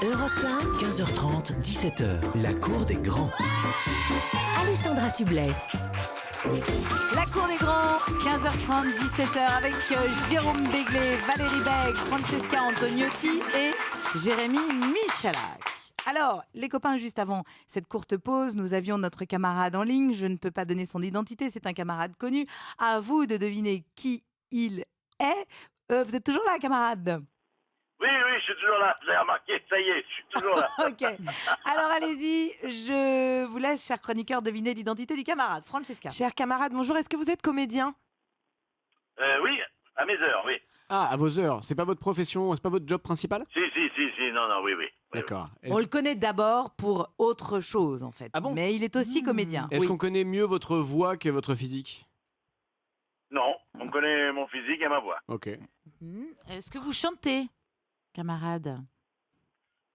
Europe 1, 15h30, 17h, la cour des grands. Alessandra Sublet. La cour des grands, 15h30, 17h avec Jérôme Béglé, Valérie Bègue, Francesca Antoniotti et Jérémy Michalak. Alors, les copains, juste avant cette courte pause, nous avions notre camarade en ligne. Je ne peux pas donner son identité, c'est un camarade connu. À vous de deviner qui il est. Vous êtes toujours là, camarade ? Oui, je suis toujours là. Vous avez remarqué, ça y est, je suis toujours là. Ok. Alors allez-y, je vous laisse, cher chroniqueur, deviner l'identité du camarade. Francesca. Cher camarade, bonjour, est-ce que vous êtes comédien ? Oui, à mes heures, oui. Ah, à vos heures. C'est pas votre profession, c'est pas votre job principal ? Si, non, oui. D'accord. On le connaît d'abord pour autre chose, en fait. Ah bon ? Mais il est aussi comédien. Est-ce Oui. qu'on connaît mieux votre voix que votre physique ? Non, on connaît mon physique et ma voix. Ok. Est-ce que vous chantez, camarade ?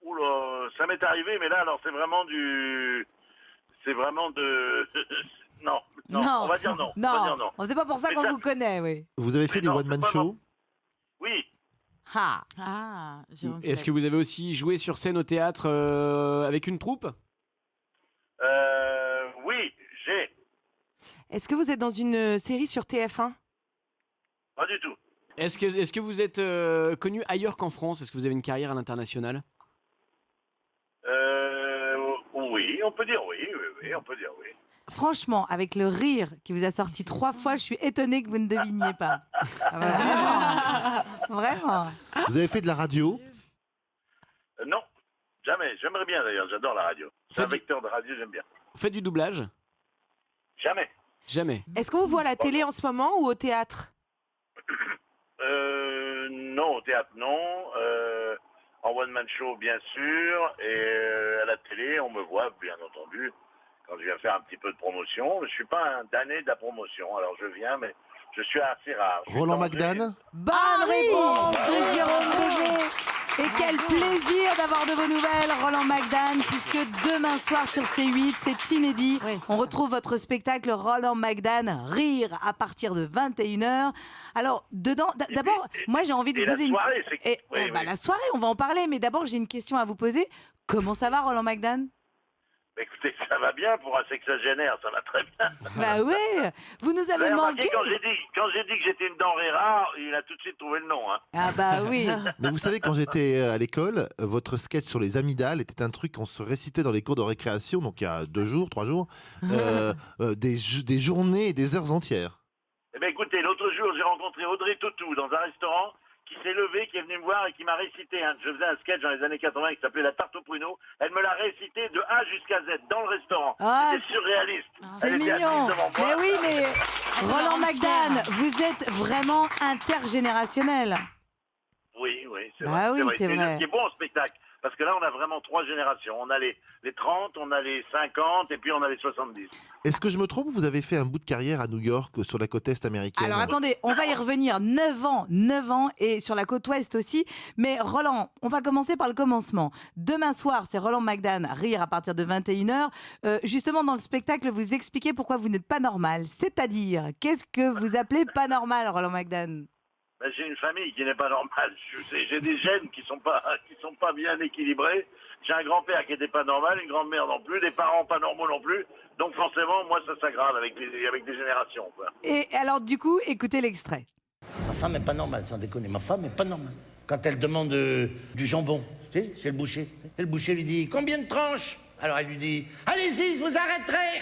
Oula, ça m'est arrivé, mais là, alors, c'est vraiment de... non, on va dire non. On va dire non. C'est pas pour ça Mais qu'on ça- vous connaît, oui. Vous avez fait des non, one-man c'est pas shows? Oui, Est-ce que vous avez aussi joué sur scène au théâtre avec une troupe ? oui, j'ai. Est-ce que vous êtes dans une série sur TF1 ? Pas du tout. Est-ce que vous êtes connu ailleurs qu'en France ? Est-ce que vous avez une carrière à l'international ? Oui, on peut dire oui, on peut dire oui. Franchement, avec le rire qui vous a sorti 3 fois, je suis étonnée que vous ne deviniez pas. Ah, vraiment. Vous avez fait de la radio? Non, jamais. J'aimerais bien d'ailleurs, j'adore la radio. C'est un Faites du- vecteur de radio, j'aime bien. Vous faites du doublage ? Jamais. Jamais. Est-ce qu'on vous voit à la télé en ce moment ou au théâtre ? Non, au théâtre, non. En one-man show, bien sûr. Et à la télé, on me voit, bien entendu, quand je viens faire un petit peu de promotion. Je suis pas un damné de la promotion. Alors, je viens, mais je suis assez rare. Je suis Roland danger. McDan? Bonne réponse de Jérôme Béglé. Et quel plaisir d'avoir de vos nouvelles, Roland McDan, puisque demain soir sur C8, c'est inédit. Oui, On retrouve votre spectacle Roland McDan, Rire, à partir de 21h. Alors, dedans, d'abord, moi j'ai envie de Et vous la poser soirée, c'est... Et, Oui, oui. La soirée, on va en parler, mais d'abord j'ai une question à vous poser. Comment ça va, Roland McDan ? Écoutez, ça va bien pour un sexagénaire, ça va très bien. Bah ouais, vous nous Vous avez avez remarqué, manqué. quand j'ai dit que j'étais une denrée rare, il a tout de suite trouvé le nom. Hein. Ah bah oui. Mais vous savez, quand j'étais à l'école, votre sketch sur les amygdales était un truc qu'on se récitait dans les cours de récréation, donc il y a 2 jours, 3 jours, des journées et des heures entières. Eh bien écoutez, l'autre jour, j'ai rencontré Audrey Tautou dans un restaurant qui s'est levée, qui est venue me voir et qui m'a récité. Je faisais un sketch dans les années 80 qui s'appelait La tarte au pruneau. Elle me l'a récité de A jusqu'à Z dans le restaurant. Ah, C'était surréaliste. C'est Elle était mignon. assise devant moi. Mais oui, mais Roland McDan, vous êtes vraiment intergénérationnel. Oui, c'est Bah vrai. oui, c'est vrai. Ce qui est bon en spectacle. Parce que là, on a vraiment 3 générations. On a les 30, on a les 50 et puis on a les 70. Est-ce que je me trompe? Vous avez fait un bout de carrière à New York, sur la côte est américaine? Alors attendez, on va y revenir. 9 ans et sur la côte ouest aussi. Mais Roland, on va commencer par le commencement. Demain soir, c'est Roland McDan, Rire à partir de 21h. Justement, dans le spectacle, vous expliquez pourquoi vous n'êtes pas normal. C'est-à-dire, qu'est-ce que vous appelez pas normal, Roland McDan ? Ben, j'ai une famille qui n'est pas normale. J'ai des gènes qui sont pas bien équilibrés. J'ai un grand-père qui n'était pas normal, une grand-mère non plus, des parents pas normaux non plus. Donc forcément, moi, ça s'aggrave avec des générations. Quoi. Et alors, du coup, écoutez l'extrait. Ma femme est pas normale, sans déconner. Ma femme est pas normale. Quand elle demande du jambon, tu sais, chez le boucher. Et le boucher lui dit « Combien de tranches ?» Alors elle lui dit « Allez-y, je vous arrêterai !»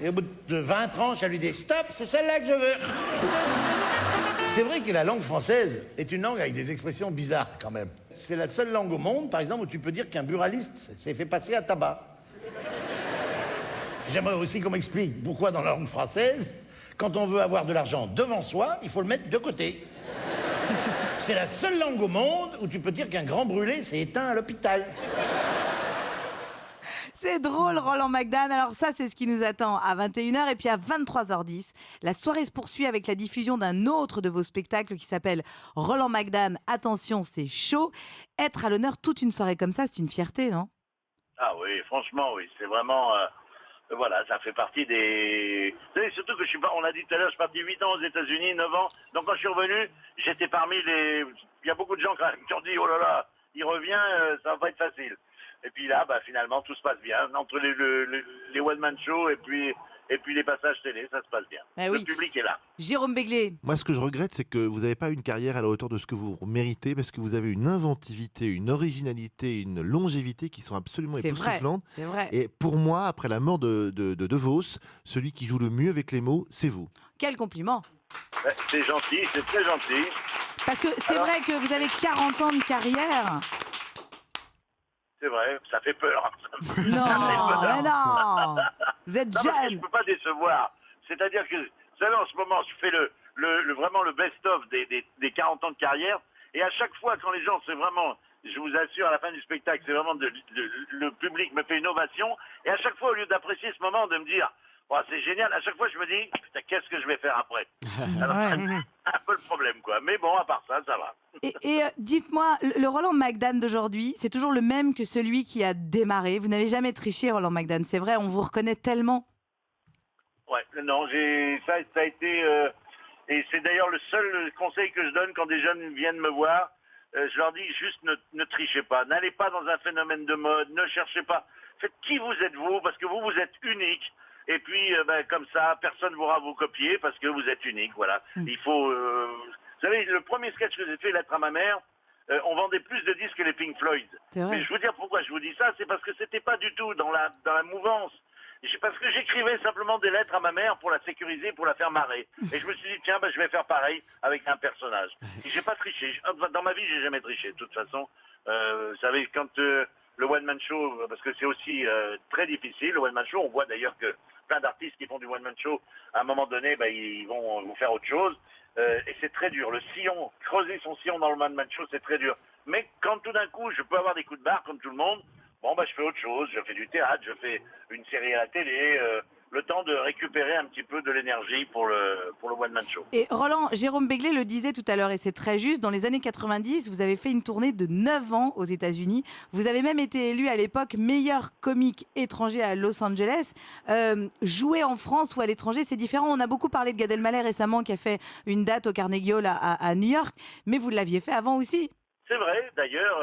Et au bout de 20 tranches, elle lui dit « Stop, c'est celle-là que je veux !» C'est vrai que la langue française est une langue avec des expressions bizarres, quand même. C'est la seule langue au monde, par exemple, où tu peux dire qu'un buraliste s'est fait passer à tabac. J'aimerais aussi qu'on m'explique pourquoi dans la langue française, quand on veut avoir de l'argent devant soi, il faut le mettre de côté. C'est la seule langue au monde où tu peux dire qu'un grand brûlé s'est éteint à l'hôpital. C'est drôle, Roland McDan. Alors ça, c'est ce qui nous attend à 21h. Et puis à 23h10, la soirée se poursuit avec la diffusion d'un autre de vos spectacles qui s'appelle Roland McDan. Attention, c'est chaud. Être à l'honneur toute une soirée comme ça, c'est une fierté, non ? Ah oui, franchement, oui. C'est vraiment... voilà, ça fait partie des... Vous savez, surtout que on a dit tout à l'heure, je suis parti 8 ans aux États-Unis, 9 ans. Donc quand je suis revenu, j'étais parmi les... Il y a beaucoup de gens quand même qui ont dit, oh là là, il revient, ça va pas être facile. Et puis là, finalement, tout se passe bien. Entre les one-man shows et puis les passages télé, ça se passe bien. Le public est là. Jérôme Béglé. Moi, ce que je regrette, c'est que vous n'avez pas une carrière à la hauteur de ce que vous méritez, parce que vous avez une inventivité, une originalité, une longévité qui sont absolument époustouflantes. C'est vrai. Et pour moi, après la mort de Vos, celui qui joue le mieux avec les mots, c'est vous. Quel compliment. C'est gentil, c'est très gentil. Parce que c'est vrai que vous avez 40 ans de carrière. C'est vrai, ça fait peur. Non, mais non. Vous êtes Non, parce que je jeune. ne peux pas décevoir. C'est-à-dire que, vous savez, en ce moment, je fais vraiment le best-of des 40 ans de carrière. Et à chaque fois, quand les gens, c'est vraiment, je vous assure, à la fin du spectacle, c'est vraiment le public me fait une ovation. Et à chaque fois, au lieu d'apprécier ce moment, de me dire, oh, c'est génial, à chaque fois, je me dis, putain, qu'est-ce que je vais faire après? Alors, c'est un peu le problème, quoi. Mais bon, à part ça, ça va. Et dites-moi, le Roland McDan d'aujourd'hui, c'est toujours le même que celui qui a démarré. Vous n'avez jamais triché, Roland McDan. C'est vrai, on vous reconnaît tellement. Ouais, non, ça a été... et c'est d'ailleurs le seul conseil que je donne quand des jeunes viennent me voir. Je leur dis juste ne trichez pas. N'allez pas dans un phénomène de mode. Ne cherchez pas. Faites qui vous êtes vous, parce que vous êtes unique. Et puis, comme ça, personne ne pourra vous copier parce que vous êtes unique. Voilà. Il faut... vous savez, le premier sketch que j'ai fait, Lettre à ma mère, on vendait plus de disques que les Pink Floyd. Mais je vous dire pourquoi je vous dis ça, c'est parce que c'était pas du tout dans la mouvance. Parce que j'écrivais simplement des lettres à ma mère pour la sécuriser, pour la faire marrer. Et je me suis dit, tiens, je vais faire pareil avec un personnage. Et j'ai pas triché. Dans ma vie, j'ai jamais triché. De toute façon, vous savez, quand le one-man show, parce que c'est aussi très difficile, le one-man show, on voit d'ailleurs que plein d'artistes qui font du one-man show, à un moment donné, ils vont faire autre chose. Et c'est très dur. Le sillon, creuser son sillon dans le one-man show, c'est très dur. Mais quand tout d'un coup, je peux avoir des coups de barre comme tout le monde, je fais autre chose. Je fais du théâtre, je fais une série à la télé, le temps de récupérer un petit peu de l'énergie pour le one-man show. Et Roland, Jérôme Béglé le disait tout à l'heure, et c'est très juste, dans les années 90, vous avez fait une tournée de 9 ans aux États-Unis. Vous avez même été élu à l'époque meilleur comique étranger à Los Angeles. Jouer en France ou à l'étranger, c'est différent. On a beaucoup parlé de Gad Elmaleh récemment, qui a fait une date au Carnegie Hall à New York, mais vous l'aviez fait avant aussi. C'est vrai, d'ailleurs,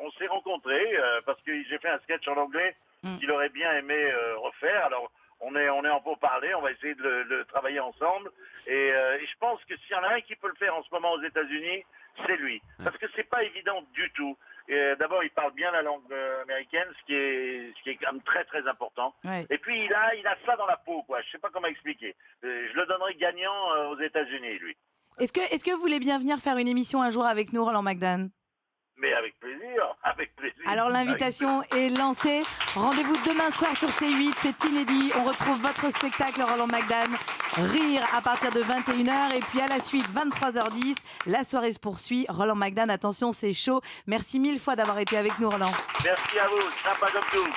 on s'est rencontrés parce que j'ai fait un sketch en anglais qu'il aurait bien aimé refaire. Alors, on est en pourparlers, on va essayer de le travailler ensemble. Et je pense que s'il y en a un qui peut le faire en ce moment aux États-Unis, c'est lui. Parce que c'est pas évident du tout. D'abord, il parle bien la langue américaine, ce qui est quand même très très important. Ouais. Et puis, il a ça dans la peau, quoi. Je sais pas comment expliquer. Je le donnerai gagnant aux États-Unis, lui. Est-ce que vous voulez bien venir faire une émission un jour avec nous, Roland McDan? Mais avec plaisir, avec plaisir. Alors l'invitation est lancée. Rendez-vous demain soir sur C8, c'est inédit. On retrouve votre spectacle Roland McDan, Rire à partir de 21h. Et puis à la suite, 23h10, la soirée se poursuit. Roland McDan, attention, c'est chaud. Merci 1000 fois d'avoir été avec nous, Roland. Merci à vous, sympa comme tout.